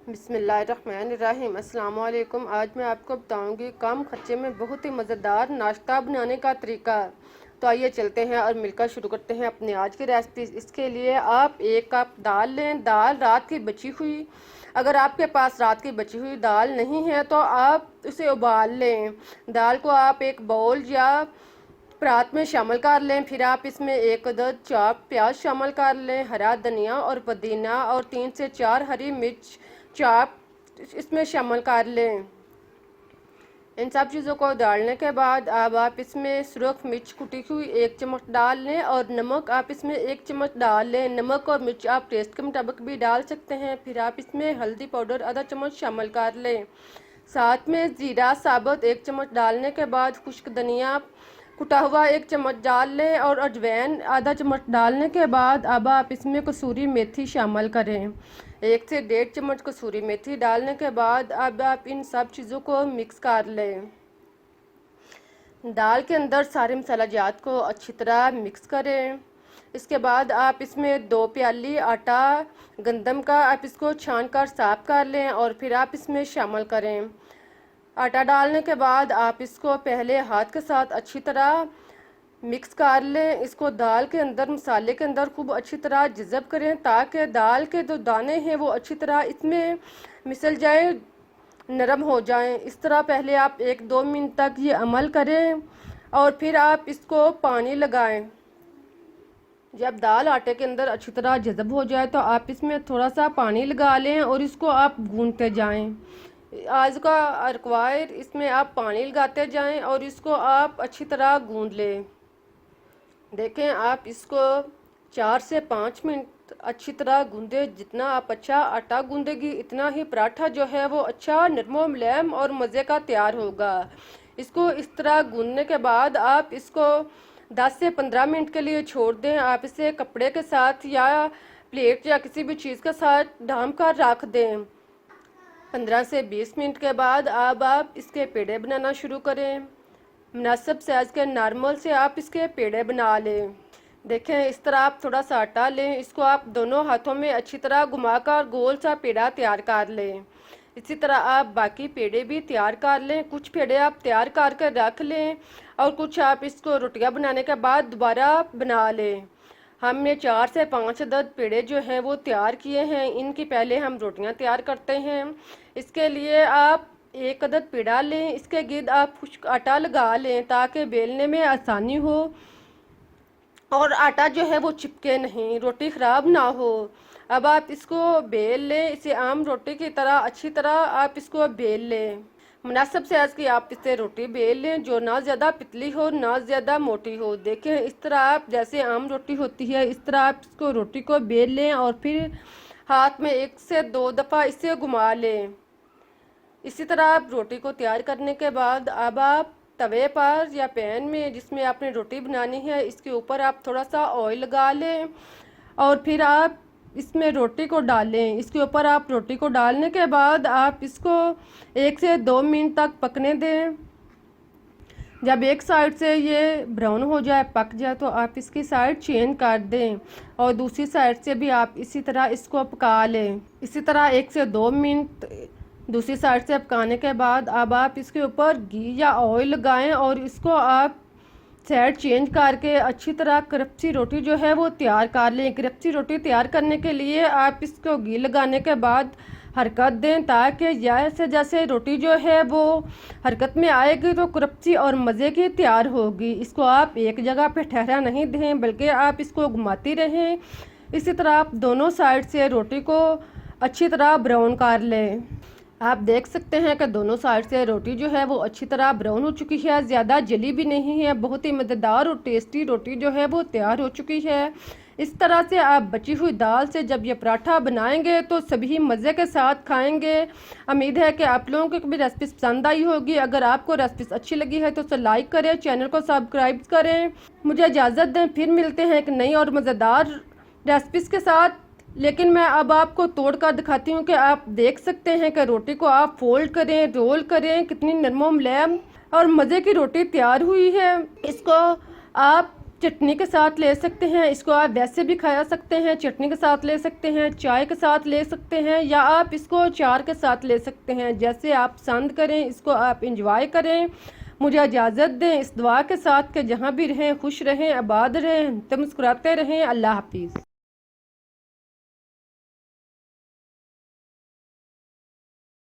बिस्मिल्लाहिर्रहमानिर्रहीम। अस्सलाम वालेकुम। आज मैं आपको बताऊंगी कम खर्चे में बहुत ही मज़ेदार नाश्ता बनाने का तरीका। तो आइए चलते हैं और मिलकर शुरू करते हैं अपनी आज की रेसिपी। इसके लिए आप 1 कप दाल लें। दाल रात की बची हुई, अगर आपके पास रात की बची हुई दाल नहीं है तो आप उसे उबाल लें। दाल को आप एक बाउल या परात में शामिल कर लें। फिर आप इसमें 1 अदद चॉप प्याज शामिल कर लें, हरा धनिया और पुदीना और 3 से 4 हरी मिर्च चॉप इसमें शामिल कर लें। इन सब चीज़ों को डालने के बाद अब आप इसमें सुरख मिर्च कुटी हुई 1 चम्मच डाल लें और नमक आप इसमें 1 चम्मच डाल लें। नमक और मिर्च आप टेस्ट के मुताबिक भी डाल सकते हैं। फिर आप इसमें हल्दी पाउडर आधा चम्मच शामिल कर लें। साथ में ज़ीरा साबुत 1 चम्मच डालने के बाद खुश्क धनिया कुटा हुआ 1 चम्मच डाल लें और अजवाइन आधा चम्मच डालने के बाद अब आप इसमें कसूरी मेथी शामिल करें। 1 से 1.5 चम्मच कसूरी मेथी डालने के बाद अब आप इन सब चीज़ों को मिक्स कर लें। दाल के अंदर सारे मसाला जात को अच्छी तरह मिक्स करें। इसके बाद आप इसमें 2 प्याली आटा गंदम का आप इसको छान कर साफ कर लें और फिर आप इसमें शामिल करें। आटा डालने के बाद आप इसको पहले हाथ के साथ अच्छी तरह मिक्स कर लें। इसको दाल के अंदर मसाले के अंदर खूब अच्छी तरह जज़ब करें ताकि दाल के जो दाने हैं वो अच्छी तरह इसमें मिसल जाए, नरम हो जाएं। इस तरह पहले आप 1-2 मिनट तक ये अमल करें और फिर आप इसको पानी लगाएं। जब दाल आटे के अंदर अच्छी तरह जज़ब हो जाए तो आप इसमें थोड़ा सा पानी लगा लें और इसको आप गूंथते जाएं। आज का रिक्वायर इसमें आप पानी लगाते जाएं और इसको आप अच्छी तरह गूंद लें। देखें आप इसको 4 से 5 मिनट अच्छी तरह गूंदे। जितना आप अच्छा आटा गूंदेगी इतना ही पराठा जो है वो अच्छा नरम मुलायम और मज़े का तैयार होगा। इसको इस तरह गूंदने के बाद आप इसको 10 से 15 मिनट के लिए छोड़ दें। आप इसे कपड़े के साथ या प्लेट या किसी भी चीज़ के साथ ढाँप कर रख दें। 15 से 20 मिनट के बाद अब आप इसके पेड़े बनाना शुरू करें। मुनासिब साइज़ के नॉर्मल से आप इसके पेड़े बना लें। देखें इस तरह आप थोड़ा सा आटा लें, इसको आप दोनों हाथों में अच्छी तरह घुमाकर गोल सा पेड़ा तैयार कर लें। इसी तरह आप बाकी पेड़े भी तैयार कर लें। कुछ पेड़े आप तैयार करके रख लें और कुछ आप इसको रोटियां बनाने के बाद दोबारा बना लें। हमने 4 से 5 अदद पेड़े जो हैं वो तैयार किए हैं। इनकी पहले हम रोटियां तैयार करते हैं। इसके लिए आप 1 अदद पेड़ा लें, इसके गिर्द आप खुश्क आटा लगा लें ताकि बेलने में आसानी हो और आटा जो है वो चिपके नहीं, रोटी ख़राब ना हो। अब आप इसको बेल लें। इसे आम रोटी की तरह अच्छी तरह आप इसको बेल लें। मुनासिब साइज़ की आप इससे रोटी बेल लें जो ना ज़्यादा पतली हो ना ज़्यादा मोटी हो। देखें इस तरह आप जैसे आम रोटी होती है इस तरह आप इसको रोटी को बेल लें और फिर हाथ में 1 से 2 दफ़ा इसे घुमा लें। इसी तरह आप रोटी को तैयार करने के बाद अब आप तवे पर या पैन में जिसमें आपने रोटी बनानी है इसके ऊपर आप थोड़ा सा ऑयल लगा लें और फिर आप इसमें रोटी को डालें। इसके ऊपर आप रोटी को डालने के बाद आप इसको 1 से 2 मिनट तक पकने दें। जब एक साइड से ये ब्राउन हो जाए, पक जाए, तो आप इसकी साइड चेंज कर दें और दूसरी साइड से भी आप इसी तरह इसको पका लें। इसी तरह 1 से 2 मिनट दूसरी साइड से पकाने के बाद अब आप इसके ऊपर घी या ऑयल लगाएं और इसको आप साइड चेंज करके अच्छी तरह क्रिस्पी रोटी जो है वो तैयार कर लें। क्रिस्पी रोटी तैयार करने के लिए आप इसको घी लगाने के बाद हरकत दें ताकि जैसे जैसे रोटी जो है वो हरकत में आएगी तो क्रिस्पी और मज़े की तैयार होगी। इसको आप एक जगह पे ठहरा नहीं दें बल्कि आप इसको घुमाती रहें। इसी तरह आप दोनों साइड से रोटी को अच्छी तरह ब्राउन कर लें। आप देख सकते हैं कि दोनों साइड से रोटी जो है वो अच्छी तरह ब्राउन हो चुकी है, ज़्यादा जली भी नहीं है। बहुत ही मज़ेदार और टेस्टी रोटी जो है वो तैयार हो चुकी है। इस तरह से आप बची हुई दाल से जब ये पराठा बनाएंगे तो सभी मज़े के साथ खाएंगे। उम्मीद है कि आप लोगों को भी रेसिपी पसंद आई होगी। अगर आपको रेसिपी अच्छी लगी है तो उसे लाइक करें, चैनल को सब्सक्राइब करें। मुझे इजाज़त दें, फिर मिलते हैं एक नई और मज़ेदार रेसिपीज़ के साथ। लेकिन मैं अब आपको तोड़ कर दिखाती हूँ कि आप देख सकते हैं कि रोटी को आप फोल्ड करें, रोल करें, कितनी नरम मुलायम और मज़े की रोटी तैयार हुई है। इसको आप चटनी के साथ ले सकते हैं, इसको आप वैसे भी खा सकते हैं, चटनी के साथ ले सकते हैं, चाय के साथ ले सकते हैं, या आप इसको अचार के साथ ले सकते हैं। जैसे आप पसंद करें, इसको आप इंजॉय करें। मुझे इजाज़त दें इस दुआ के साथ कि जहाँ भी रहें खुश रहें, आबाद रहें, तो मुस्कुराते रहें। अल्लाह हाफिज़।